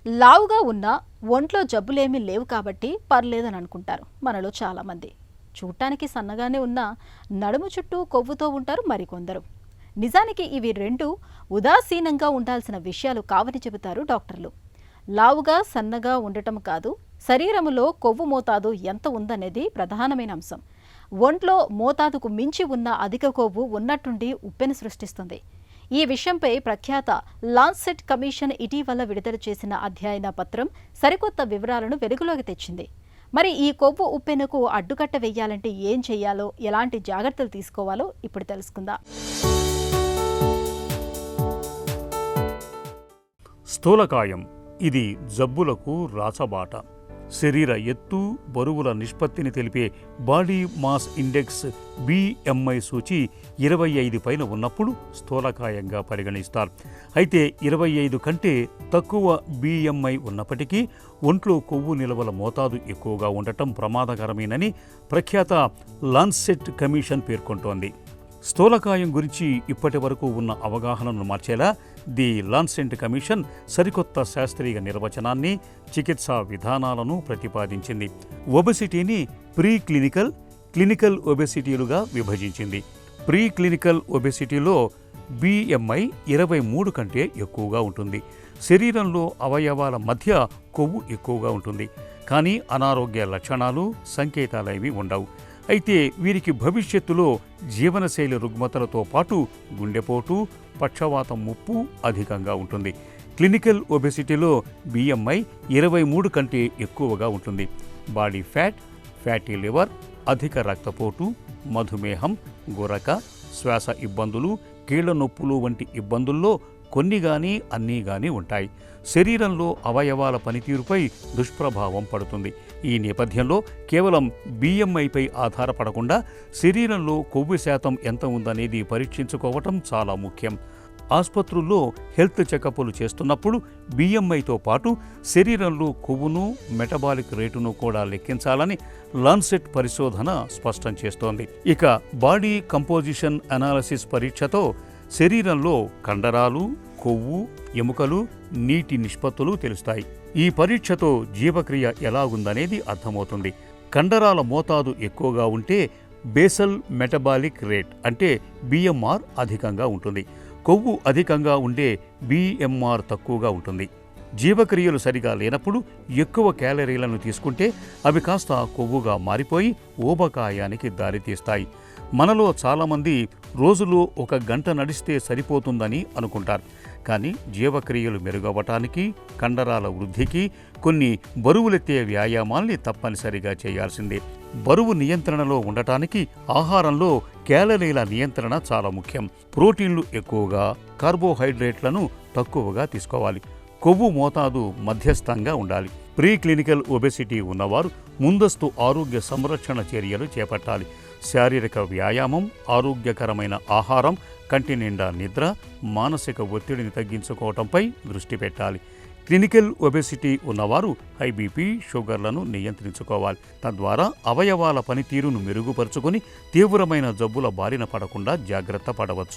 లావుగా ఉన్నా ఒంట్లో జబ్బులేమీ లేవు కాబట్టి పర్లేదని అనుకుంటారు మనలో చాలామంది. చూడటానికి సన్నగానే ఉన్నా నడుము చుట్టూ కొవ్వుతో ఉంటారు మరికొందరు. నిజానికి ఇవి రెండు ఉదాసీనంగా ఉండాల్సిన విషయాలు కావని చెబుతారు డాక్టర్లు. లావుగా సన్నగా ఉండటం కాదు, శరీరములో కొవ్వు మోతాదు ఎంత ఉందనేది ప్రధానమైన అంశం. ఒంట్లో మోతాదుకు మించి ఉన్న అధిక కొవ్వు ఉన్నట్టుండి ఉప్పెను సృష్టిస్తుంది. ఈ విషయంపై ప్రఖ్యాత లాన్సెట్ కమిషన్ ఇటీవల విడుదల చేసిన అధ్యయన పత్రం సరికొత్త వివరాలను వెలుగులోకి తెచ్చింది. మరి ఈ కొవ్వు ఉప్పెనుకు అడ్డుకట్ట వేయాలంటే ఏం చేయాలో, ఎలాంటి జాగ్రత్తలు తీసుకోవాలో ఇప్పుడు తెలుసుకుందాం. స్థూలకాయం ఇది జబ్బులకు రాచబాట. శరీర ఎత్తు, బరువుల నిష్పత్తిని తెలిపే బాడీ మాస్ ఇండెక్స్ BMI సూచి 25 పైన ఉన్నప్పుడు స్థూలకాయంగా పరిగణిస్తారు. అయితే 25 కంటే తక్కువ BMI ఉన్నప్పటికీ ఒంట్లో కొవ్వు నిల్వల మోతాదు ఎక్కువగా ఉండటం ప్రమాదకరమేనని ప్రఖ్యాత లాన్సెట్ కమిషన్ పేర్కొంటోంది. స్థూలకాయం గురించి ఇప్పటి వరకు ఉన్న అవగాహనను మార్చేలా ది లాన్సెట్ కమిషన్ సరికొత్త శాస్త్రీయ నిర్వచనాన్ని, చికిత్సా విధానాలను ప్రతిపాదించింది. ఒబెసిటీని ప్రీ క్లినికల్, క్లినికల్ ఒబెసిటీలుగా విభజించింది. ప్రీ క్లినికల్ ఒబెసిటీలో BMI 23 కంటే ఎక్కువగా ఉంటుంది. శరీరంలో అవయవాల మధ్య కొవ్వు ఎక్కువగా ఉంటుంది, కానీ అనారోగ్య లక్షణాలు, సంకేతాలేవి ఉండవు. అయితే వీరికి భవిష్యత్తులో జీవనశైలి రుగ్మతలతో పాటు గుండెపోటు, పక్షవాతం ముప్పు అధికంగా ఉంటుంది. క్లినికల్ ఒబెసిటీలో BMI 23 కంటే ఎక్కువగా ఉంటుంది. బాడీ ఫ్యాట్, ఫ్యాటీ లివర్, అధిక రక్తపోటు, మధుమేహం, గురక, శ్వాస ఇబ్బందులు, కీళ్ల నొప్పులు వంటి ఇబ్బందుల్లో కొన్ని గాని అన్నీ గాని ఉంటాయి. శరీరంలో అవయవాల పనితీరుపై దుష్ప్రభావం పడుతుంది. ఈ నేపథ్యంలో కేవలం BMIపై ఆధారపడకుండా శరీరంలో కొవ్వు శాతం ఎంత ఉందనేది పరీక్షించుకోవటం చాలా ముఖ్యం. ఆసుపత్రుల్లో హెల్త్ చెకప్లు చేస్తున్నప్పుడు BMIతో పాటు శరీరంలో కొవ్వును, మెటబాలిక్ రేటును కూడా లెక్కించాలని లాన్సెట్ పరిశోధన స్పష్టం చేస్తోంది. ఇక బాడీ కంపోజిషన్ అనాలిసిస్ పరీక్షతో శరీరంలో కండరాలు, కొవ్వు, ఎముకలు, నీటి నిష్పత్తులు తెలుస్తాయి. ఈ పరీక్షతో జీవక్రియ ఎలాగుందనేది అర్థమవుతుంది. కండరాల మోతాదు ఎక్కువగా ఉంటే బేసల్ మెటబాలిక్ రేట్ అంటే BMR అధికంగా ఉంటుంది. కొవ్వు అధికంగా ఉండే BMR తక్కువగా ఉంటుంది. జీవక్రియలు సరిగా లేనప్పుడు ఎక్కువ క్యాలరీలను తీసుకుంటే అవి కాస్త కొవ్వుగా మారిపోయి ఊబకాయానికి దారితీస్తాయి. మనలో చాలామంది రోజులో 1 గంట నడిస్తే సరిపోతుందని అనుకుంటారు. కానీ జీవక్రియలు మెరుగవటానికి, కండరాల వృద్ధికి కొన్ని బరువులెత్తే వ్యాయామాల్ని తప్పనిసరిగా చేయాల్సిందే. బరువు నియంత్రణలో ఉండటానికి ఆహారంలో క్యాలరీల నియంత్రణ చాలా ముఖ్యం. ప్రోటీన్లు ఎక్కువగా, కార్బోహైడ్రేట్లను తక్కువగా తీసుకోవాలి. కొవ్వు మోతాదు మధ్యస్థంగా ఉండాలి. ప్రీ క్లినికల్ ఒబెసిటీ ఉన్నవారు ముందస్తు ఆరోగ్య సంరక్షణ చర్యలు చేపట్టాలి. శారీరక వ్యాయామం, ఆరోగ్యకరమైన ఆహారం, కంటి నిండా నిద్ర, మానసిక ఒత్తిడిని తగ్గించుకోవటంపై దృష్టి పెట్టాలి. క్లినికల్ ఒబెసిటీ ఉన్నవారు హై BP, షుగర్లను నియంత్రించుకోవాలి. తద్వారా అవయవాల పనితీరును మెరుగుపరుచుకొని తీవ్రమైన జబ్బుల బారిన పడకుండా జాగ్రత్త పడవచ్చు.